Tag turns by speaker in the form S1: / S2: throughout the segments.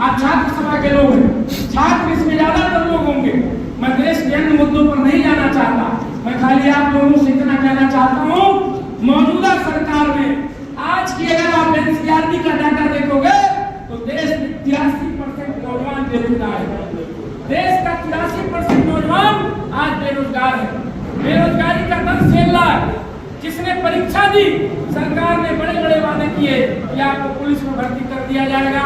S1: आप छात्र सभा के लोग हैं, छात्र इसमें ज्यादातर लोग होंगे। मैं देश के अन्य मुद्दों पर नहीं जाना चाहता, मैं खाली आप लोगों से इतना कहना चाहता हूँ, मौजूदा सरकार में आज की अगर आप एनसीईआरटी का डाटा देखोगे तो देश में 83% नौजवान बेरोजगार है। देश का 83% नौजवान आज बेरोजगार है, बेरोजगारी का दर झेल रहा है। जिसने परीक्षा दी, सरकार ने बड़े बड़े वादे किए कि आपको पुलिस में भर्ती कर दिया जाएगा,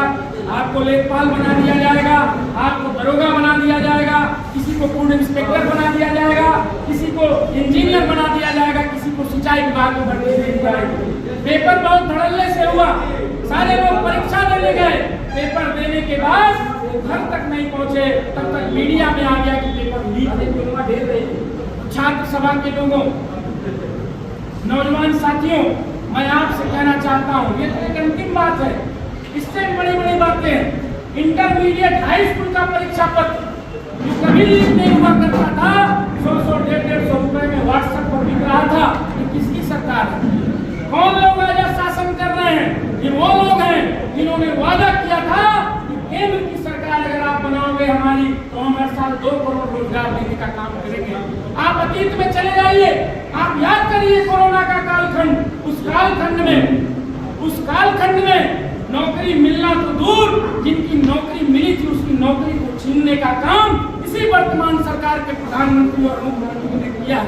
S1: आपको लेखपाल बना दिया जाएगा, आपको दरोगा बना दिया जाएगा, किसी को फूड इंस्पेक्टर बना दिया जाएगा, किसी को इंजीनियर बना दिया जाएगा, किसी को सिंचाई विभाग में भर्ती दे दी जाएगी। पेपर बहुत धड़ल्ले से हुआ, सारे लोग परीक्षा देने गए, पेपर देने के बाद वो घर तक नहीं पहुंचे, तब तक मीडिया में आ गया कि पेपर लीक। छात्र सभा के लोगों, नौजवान साथियों, मैं आपसे कहना चाहता हूँ, ये तो एक अंतिम बात है, इससे बड़ी बड़ी बातें। इंटरमीडिएट हाई स्कूल का परीक्षा पत्र जो कभी लीक नहीं हुआ करता था, 100-150 रुपए में व्हाट्सएप पर बिक रहा था, ये किसकी सरकार है? कौन लोग आज शासन कर रहे हैं? ये वो लोग हैं जिन्होंने वादा किया था कि केंद्र की सरकार अगर आप बनाओगे हमारी, तो हम हर साल 2 करोड़ रोजगार देने का काम करेंगे। आप अतीत में चले जाइए, आप याद करिए कोरोना का कालखंड, उस कालखंड में नौकरी मिलना तो दूर, जिनकी नौकरी मिली थी उसकी नौकरी को छीनने का काम इसी वर्तमान सरकार के प्रधानमंत्री और मुख्यमंत्री ने किया।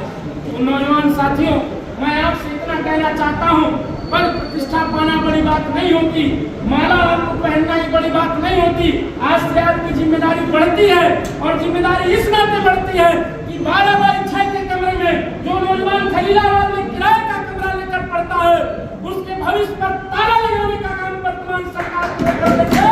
S1: तो नौजवान साथियों, मैं आपसे इतना कहना चाहता हूँ, पद प्रतिष्ठा पाना बड़ी बात नहीं होती, माला आपको पहनना ही बड़ी बात नहीं होती। आज से आपकी जिम्मेदारी बढ़ती है, और जिम्मेदारी इस नाते बढ़ती है कि 12x6 के कमरे में जो नौजवान खलीलाबाद में किराए का कमरा लेकर पढ़ता है, उसके भविष्य पर ताला लगाने का काम वर्तमान सरकार कर रही है।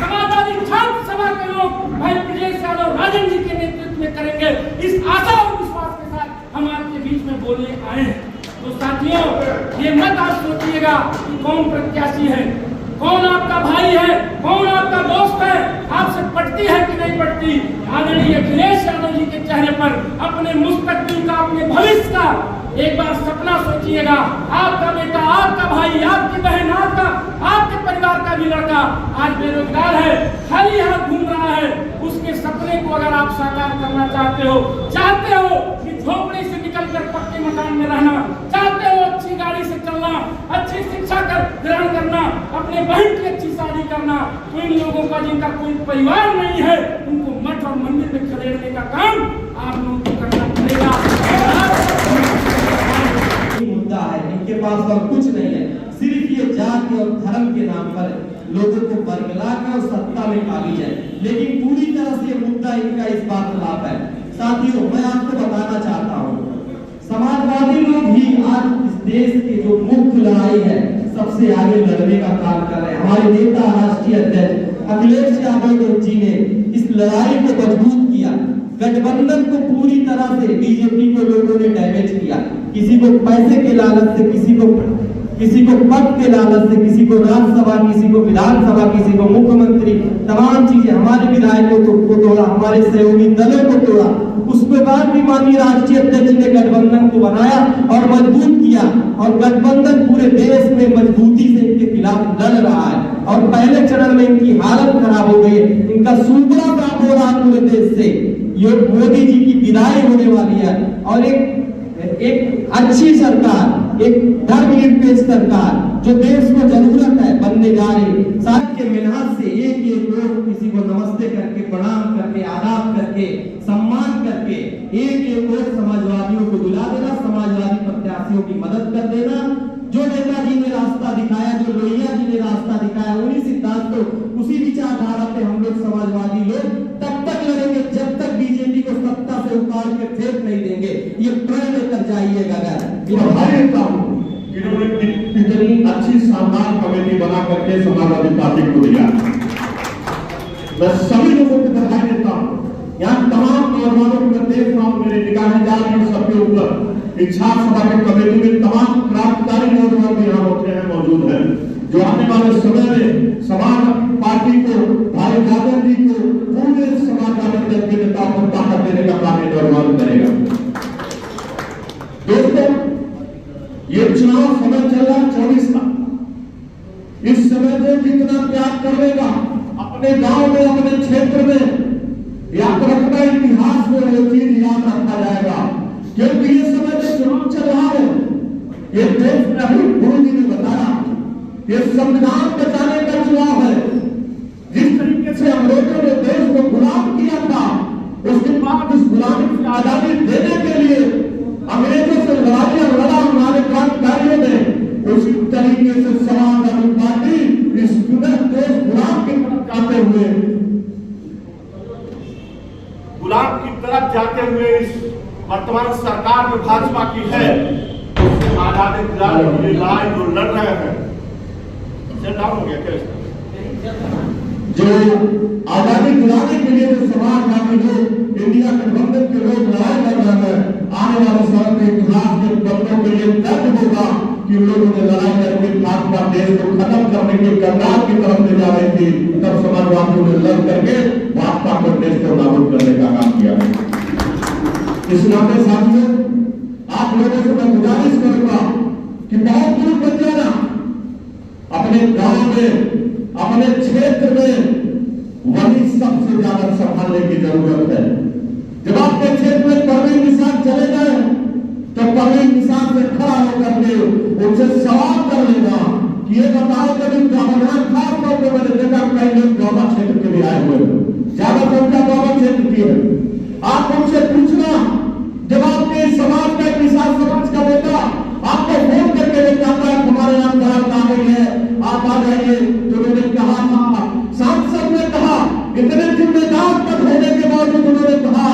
S1: समाजवादी छात्र सभा के लोग भाई ब्रजेश यादव राजन जी के नेतृत्व में करेंगे, इस आशा और विश्वास के साथ हम आपके बीच में बोलने आए हैं। तो साथियों, ये मत आप सोचिएगा कि कौन प्रत्याशी है, कौन आपका भाई है, कौन आपका दोस्त है, आपसे पटती है कि नहीं पटती। आदरणीय अखिलेश यादव जी के चेहरे पर अपने मुस्तकबिल का, अपने भविष्य का एक बार सपना सोचिएगा। आपका बेटा, आपका भाई, आपकी बहन, आपके परिवार का भी लड़का आज बेरोजगार है, खाली हाथ घूम रहा है। उसके सपने को अगर आप साकार करना चाहते हो कि झोपड़ी से निकलकर पक्के मकान में रहना चाहते हो, अच्छी गाड़ी से चलना, अच्छी शिक्षा ग्रहण करना, अपने बहन की अच्छी शादी करना, तो इन लोगों का जिनका कोई परिवार नहीं है, उनको मठ और मंदिर में खदेड़ने का काम आप लोगों को करना पड़ेगा।
S2: मुद्दा है, इनके पास और कुछ नहीं है, सिर्फ ये जाति और धर्म के नाम पर लोगों को बरगला कर और सत्ता में डाली जाए, लेकिन पूरी तरह से मुद्दा इनका इस बात खिलाफ है। साथियों, मैं आपको बताना चाहता हूँ, समाजवादी लोग ही आज इस देश की जो मुख्य लड़ाई है सबसे आगे लड़ने का काम कर रहे हैं। हमारे नेता राष्ट्रीय अध्यक्ष अखिलेश यादव जी ने इस लड़ाई को मजबूत किया, गठबंधन को पूरी तरह से बीजेपी को लोगों ने डैमेज किया, किसी को पैसे के लालच से, किसी को पद के लालच से, किसी को राज्यसभा, किसी को विधानसभा, किसी को मुख्यमंत्री, तमाम चीजें, हमारे विधायकों को तोड़ा, हमारे सहयोगी दलों को तोड़ा। उसके बाद भी माननीय राष्ट्रीय अध्यक्ष ने गठबंधन को बनाया और मजबूत किया, और गठबंधन पूरे देश में मजबूती से इनके खिलाफ लड़ रहा है। और पहले चरण में इनकी हालत खराब हो गई, इनका सूबड़ा साफ हो रहा पूरे देश से। ये मोदी जी की विदाई होने वाली है, और एक अच्छी सरकार, एक धर्मनिरपेक्ष सरकार जो देश को जरूरत है बनने जा रही। साथ के मिनहाज से एक लोग किसी को नमस्ते करके, प्रणाम करके, आदाब करके, सम्मान करके एक और समाजवादियों को बुला देना, समाजवादी प्रत्याशियों की मदद कर देना। जो नेताजी ने रास्ता दिखाया, जो लोहिया जी ने रास्ता दिखाया, उन्हीं सिद्धांतों, उसी विचारधारा पे हम लोग समाजवादी लोग तब तक लड़ेंगे जब तक बीजेपी को सत्ता से उतार के फेंक नहीं देंगे। ये प्रण लेकर जाइएगा।
S3: इन्होंने कितनी अच्छी शानदार कमेटी बना करके समाजवादी पार्टी को दिया। मैं सभी लोगों को बधाई देता हूँ। यहाँ तमाम नौजवानों को देख रहा हूँ, मेरे निगाहें जा रही है सबके ऊपर। इच्छा सभा की कमेटी में तमाम क्रांतिकारी नौजवान भी यहाँ होते हैं, मौजूद हैं, जो आने वाले समय में समाज पार्टी को, भाई यादव जी को, पूरे समाजवादी दल के नेताओं को ताकत देने का काम नौजवान करेगा। दोस्तों, ये चुनाव समय चल रहा है 24 का। इस समय जो जितना त्याग करेगा अपने गांव में, अपने क्षेत्र में, याद रखना, इतिहास में वो चीज याद रखा जाएगा। क्योंकि ये समय जो चुनाव चल रहा है, ये देश में अभी गुरु जी ने बताया, ये संविधान बचाने का चुनाव है। जिस तरीके से अंग्रेजों ने देश को गुलाम किया था, उसके बाद इस गुलामी से आजादी देने के लिए अंग्रेजों से लड़ाइयां लड़ा हमारे क्रांतिकारियों ने, उसी तरीके से समाजवादी पार्टी इस देश गुलाम की तरफ जाते हुए इस वर्तमान सरकार में भाजपा की है, उससे आजादी दिलाने के लिए लड़ाई जो लड़ रहे हैं, हो गया कैसे जो आजादी दिलाने के लिए जो समाजवादी लोग, इंडिया गठबंधन के लोग लड़ाई लड़ रहे हैं, आने वाले समय में इतिहास के पन्नों के लिए दर्ज होगा कि लोगों ने लड़ाई करके भाजपा देश को खत्म करने के कगार की तरफ ले जा रही थी, तब समाजवादियों ने लड़ करके भाजपा को देश को नाबूद करने का काम किया। इस नाते साथियों, आप लोगों से मैं गुजारिश करूंगा कि बहुत दूर मत जाना, अपने गांव में, अपने क्षेत्र में वही सबसे ज्यादा संभालने की जरूरत है। जब आपके क्षेत्र में परवीन निषाद चले गए तो परवीन निषाद से खड़ा होकर के उनसे सवाल कर लेना कि ये बताओ कभी प्रावधान, खास तौर पर मैंने देखा कई लोग द्वाबा क्षेत्र के भी आए हुए हैं, ज्यादा संख्या द्वाबा क्षेत्र की है। आप उनसे पूछना, जब आपके समाज का, निषाद समाज का बेटा आपको फोन करके बताता है हमारे यहाँ बात आ गई है, आप आ जाइए, तो उन्होंने कहा था, सांसद ने कहा, इतने जिम्मेदार पद होने के बावजूद उन्होंने कहा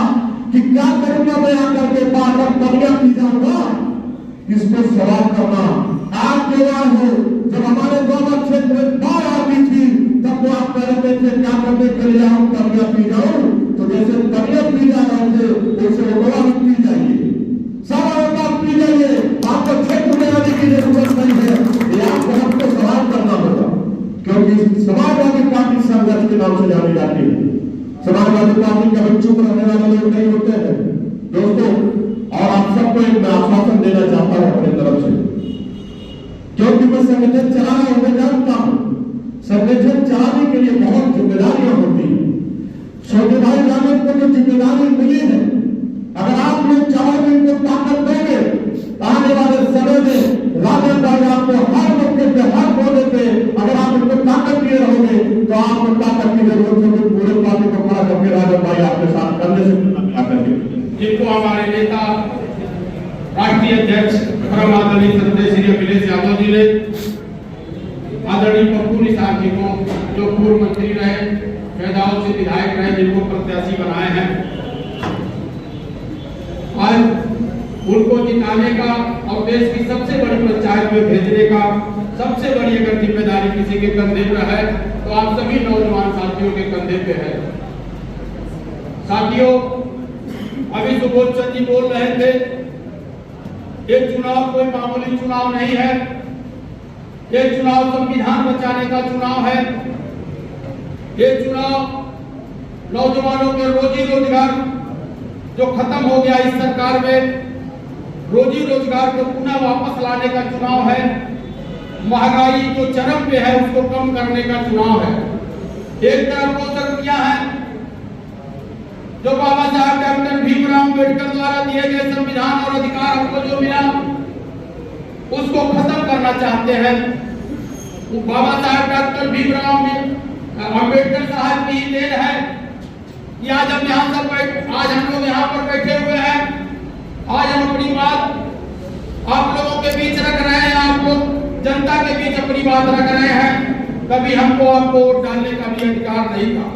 S3: कि क्या करूंगा मैं आकर के बार बार पनिया पी जाऊंगा। इसको सवाल करना, आप जवान हो, जब हमारे द्वाबा क्षेत्र में बाढ़ आती थी तब तो आप कहते थे क्या करने के लिए आऊं, पनिया पी जाऊं, तो जैसे पनिया पी जा रहे थे वैसे ओला भी पी जाइए, सारा ओला पी जाइए, आपको क्षेत्र में आने की जरूरत नहीं है। ये आपको हमको सवाल करना होगा, क्योंकि समाजवादी पार्टी संघर्ष के नाम से जानी जाती है। समाजवादी पार्टी कभी चुप रहने वाले लोग नहीं होते हैं दोस्तों। और आप सबको एक मैं आश्वासन देना चाहता हूं अपनी तरफ से, क्योंकि मैं संगठन चला रहा हूं, मैं जानता हूं संगठन चलाने के लिए बहुत जिम्मेदारियां होती हैं। छोटे भाई राजन को जो जिम्मेदारी मिली है, अगर आप लोग चाहोगे इनको ताकत देंगे, आने वाले समय में राजन भाई आपको हर मौके पे, हर कोने पे अगर आप इनको ताकत दिए रहोगे तो आपको ताकत की जरूरत होगी। पूरे पार्टी को खड़ा करके राजन भाई आपके साथ करने से आकर
S1: जिनको हमारे नेता राष्ट्रीय अध्यक्ष परम आदरणीय सदस्य श्री अखिलेश यादव जी ने, आदरणीय पप्पू निषाद जी को जो पूर्व मंत्री रहे, मैदान से विधायक रहे, जिनको प्रत्याशी बनाए हैं, आज उनको जिताने का और देश की सबसे बड़ी पंचायत में भेजने का सबसे बड़ी अगर जिम्मेदारी किसी के कंधे पर है तो आप सभी नौजवान साथियों के कंधे पे है। साथियों, अभी सुबोध चंद जी बोल रहे थे, ये चुनाव कोई मामूली चुनाव नहीं है, ये चुनाव संविधान बचाने का चुनाव है। ये चुनाव नौजवानों के रोजी रोजगार जो खत्म हो गया इस सरकार में, रोजी रोजगार को पुनः वापस लाने का चुनाव है। महंगाई जो चरम पे है उसको कम करने का चुनाव है। एक तरफ वो शक्तियां हैं जो बाबा साहब डॉक्टर भीमराव अम्बेडकर द्वारा दिए गए संविधान और अधिकार हमको जो मिला उसको खत्म करना चाहते हैं। वो बाबा साहब डॉक्टर भीमराव अम्बेडकर साहब की देन है कि आज हम लोग यहाँ पर बैठे हुए हैं। आज हम अपनी बात आप लोगों के बीच रख रहे हैं, आप लोग जनता के बीच अपनी बात रख रहे हैं। कभी हमको आपको वोट डालने का भी अधिकार नहीं था,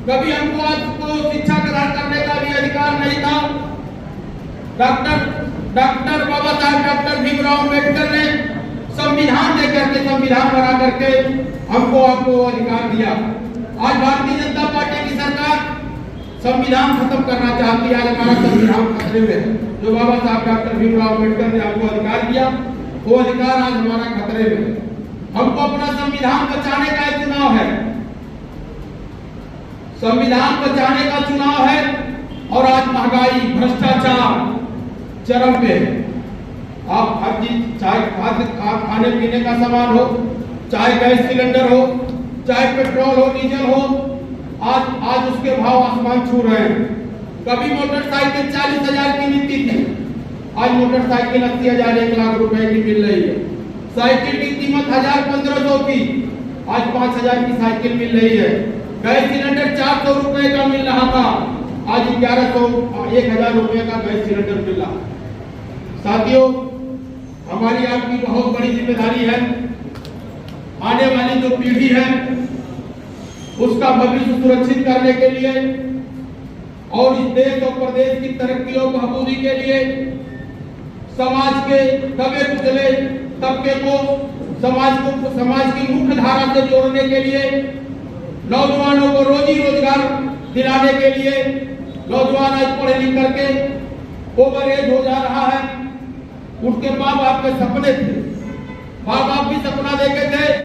S1: कभी हमको आपको शिक्षा ग्रहण करने का भी अधिकार नहीं था। डॉक्टर बाबा साहब डॉक्टर भीमराव अम्बेडकर ने संविधान देकर के, संविधान बना करके हमको आपको अधिकार दिया। आज भारतीय जनता पार्टी की सरकार संविधान खत्म करना चाहती है। आज हमारा संविधान खतरे में है। जो बाबा साहब डॉक्टर भीमराव अम्बेडकर ने हमको अधिकार दिया, वो अधिकार आज हमारा खतरे में है। हमको अपना संविधान बचाने का एक चुनाव है, संविधान बचाने का चुनाव है। और आज महंगाई, भ्रष्टाचार चरम पे है। आप हर चीज, चाहे खाने पीने का सामान हो,
S3: चाहे गैस सिलेंडर हो, चाहे पेट्रोल हो, डीजल हो, आज उसके भाव आसमान छू रहे हैं। कभी मोटरसाइकिल 40,000 की मिलती थी, आज मोटरसाइकिल 80,000 1 लाख रुपए की मिल रही है। साइकिल की कीमत 1,000-1,500 की, आज 5,000 की साइकिल मिल रही है। गैस सिलेंडर 400 रुपए का मिल रहा था, आज 1,100 रुपए का गैस सिलेंडर मिल रहा। साथियों, हमारी आपकी बहुत बड़ी जिम्मेदारी है, आने वाली जो पीढ़ी है उसका भविष्य सुरक्षित करने के लिए और इस देश और प्रदेश की तरक्की और बहादुरी के लिए समाज के दबे कुचले तबके को समाज की मुख्य धारा से जोड़ने के लिए, नौजवानों को रोजी रोजगार दिलाने के लिए, नौजवान आज पढ़े लिख करके ओवर एज हो जा रहा है। उनके माँ बाप के सपने थे, माँ बाप भी सपना देखे थे